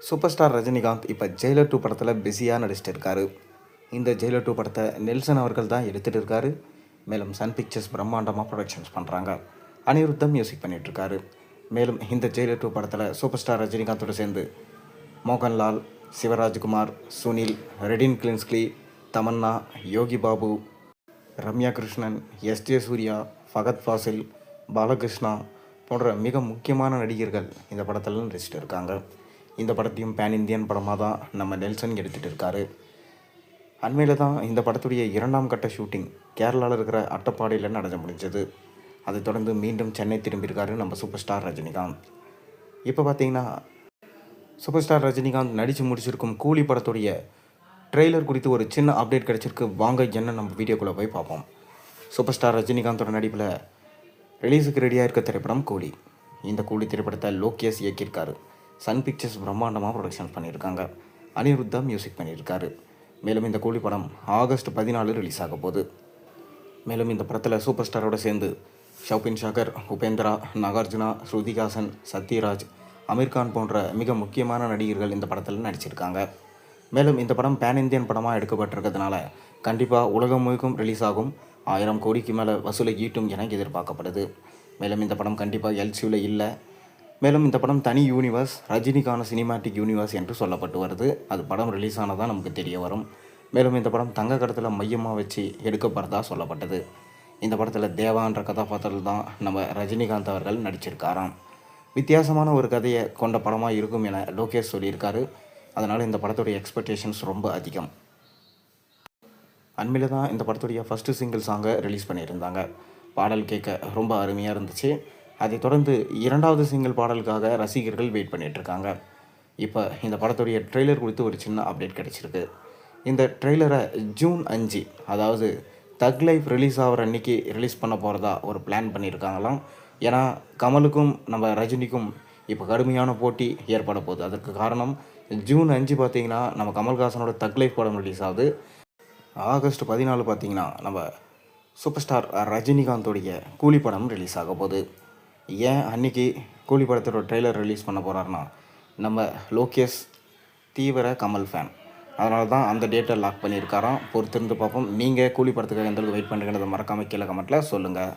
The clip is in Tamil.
சூப்பர் ஸ்டார் ரஜினிகாந்த் இப்போ ஜெயிலர் 2 படத்தில் பிஸியாக நடிச்சிட்டு இருக்காரு. இந்த ஜெயிலர் 2 படத்தை நெல்சன் அவர்கள் தான் எடுத்துகிட்டு இருக்காரு. மேலும் சன் பிக்சர்ஸ் பிரம்மாண்டமாக ப்ரொடக்ஷன்ஸ் பண்ணுறாங்க. அனிருத்தம் மியூசிக் பண்ணிகிட்ருக்காரு. மேலும் இந்த ஜெயிலர் 2 படத்தில் சூப்பர் ஸ்டார் ரஜினிகாந்தோடு சேர்ந்து மோகன்லால், சிவராஜ்குமார், சுனில், ரெடின் கிளின்ஸ்லி, தமன்னா, யோகி பாபு, ரம்யா கிருஷ்ணன், எஸ்.ஜே. சூர்யா, ஃபகத் ஃபாசில், பாலகிருஷ்ணா போன்ற மிக முக்கியமான நடிகர்கள் இந்த படத்தில் நடிச்சிட்டு இருக்காங்க. இந்த படத்தையும் பேன் இந்தியன் படமாக தான் நம்ம நெல்சன் எடுத்துகிட்டு இருக்காரு. அண்மையில் தான் இந்த படத்துடைய 2ஆம் கட்ட ஷூட்டிங் கேரளாவில் இருக்கிற அட்டப்பாடியில் நடந்து முடிஞ்சது. அதைத் தொடர்ந்து மீண்டும் சென்னை திரும்பியிருக்காரு நம்ம சூப்பர் ஸ்டார் ரஜினிகாந்த். இப்போ பார்த்தீங்கன்னா சூப்பர் ஸ்டார் ரஜினிகாந்த் நடித்து முடிச்சிருக்கும் கூலி படத்துடைய ட்ரெய்லர் குறித்து ஒரு சின்ன அப்டேட் கிடச்சிருக்கு. வாங்க என்ன நம்ம வீடியோக்குள்ளே போய் பார்ப்போம். சூப்பர் ஸ்டார் ரஜினிகாந்தோட நடிப்பில் ரிலீஸுக்கு ரெடியாக இருக்க திரைப்படம் கூலி. இந்த கூலி திரைப்படத்தை லோகேஷ் இயக்கியிருக்காரு. சன் பிக்சர்ஸ் பிரம்மாண்டமாக ப்ரொடக்ஷன் பண்ணியிருக்காங்க. அனிருத்தா மியூசிக் பண்ணியிருக்காரு. மேலும் இந்த கூலி படம் ஆகஸ்ட் 14 ரிலீஸ் ஆக போகுது. மேலும் இந்த படத்தில் சூப்பர் ஸ்டாரோடு சேர்ந்து ஷௌபின் ஷாகர், உபேந்திரா, நாகார்ஜுனா, ஸ்ருதிஹாசன், சத்யராஜ், அமீர்கான் போன்ற மிக முக்கியமான நடிகர்கள் இந்த படத்தில் நடிச்சிருக்காங்க. மேலும் இந்த படம் பேன் இந்தியன் படமாக எடுக்கப்பட்டிருக்கிறதுனால கண்டிப்பாக உலகம் முழுக்கும் ரிலீஸ் ஆகும். 1000 கோடிக்கு மேலே வசூலை ஈட்டும் என எதிர்பார்க்கப்படுது. மேலும் இந்த படம் கண்டிப்பாக எல்சியூவில் இல்லை. மேலும் இந்த படம் தனி யூனிவர்ஸ், ரஜினிக்கான சினிமாட்டிக் யூனிவர்ஸ் என்று சொல்லப்பட்டு வருது. அது படம் ரிலீஸ் ஆனதான் நமக்கு தெரிய வரும். மேலும் இந்த படம் தங்க கடத்தில் மையமாக வச்சு எடுக்கப்படுறதா சொல்லப்பட்டது. இந்த படத்தில் தேவான்ற கதாபாத்திரத்தில் தான் நம்ம ரஜினிகாந்த் அவர்கள் நடிச்சிருக்காராம். வித்தியாசமான ஒரு கதையை கொண்ட படமாக இருக்கும் என லோகேஷ் சொல்லியிருக்காரு. அதனால் இந்த படத்துடைய எக்ஸ்பெக்டேஷன்ஸ் ரொம்ப அதிகம். அண்மையில் தான் இந்த படத்துடைய ஃபஸ்ட்டு சிங்கிள் சாங்கை ரிலீஸ் பண்ணியிருந்தாங்க. பாடல் கேட்க ரொம்ப அருமையாக இருந்துச்சு. அதைத் தொடர்ந்து 2வது சிங்கிள் பாடலுக்காக ரசிகர்கள் வெயிட் பண்ணிகிட்ருக்காங்க. இப்போ இந்த படத்துடைய ட்ரெய்லர் குறித்து ஒரு சின்ன அப்டேட் கிடச்சிருக்கு. இந்த ட்ரெய்லரை ஜூன் 5, அதாவது தக் லைஃப் ரிலீஸ் ஆகிற அன்றைக்கி ரிலீஸ் பண்ண போகிறதா ஒரு பிளான் பண்ணியிருக்காங்களாம். ஏன்னா கமலுக்கும் நம்ம ரஜினிக்கும் இப்போ கடுமையான போட்டி ஏற்பட போகுது. அதற்கு காரணம் ஜூன் 5 பார்த்திங்கன்னா நம்ம கமல்ஹாசனோட தக் லைஃப் படம் ரிலீஸ் ஆகுது. ஆகஸ்ட் 14 பார்த்திங்கன்னா நம்ம சூப்பர் ஸ்டார் ரஜினிகாந்தோடைய கூலி படம் ரிலீஸ் ஆக போகுது. ஏன் அன்றைக்கி கூலி படத்தோட ட்ரெய்லர் ரிலீஸ் பண்ண போகிறாருன்னா நம்ம லோகேஷ் தீவிர கமல் ஃபேன். அதனால தான் அந்த டேட்டை லாக் பண்ணியிருக்காராம். பொறுத்திருந்து பார்ப்போம். நீங்கள் கூலி படத்துக்காக எந்த அளவுக்கு வெயிட் பண்ணுறீங்கன்றதை மறக்காமல் கீழே கமெண்ட்டில் சொல்லுங்கள்.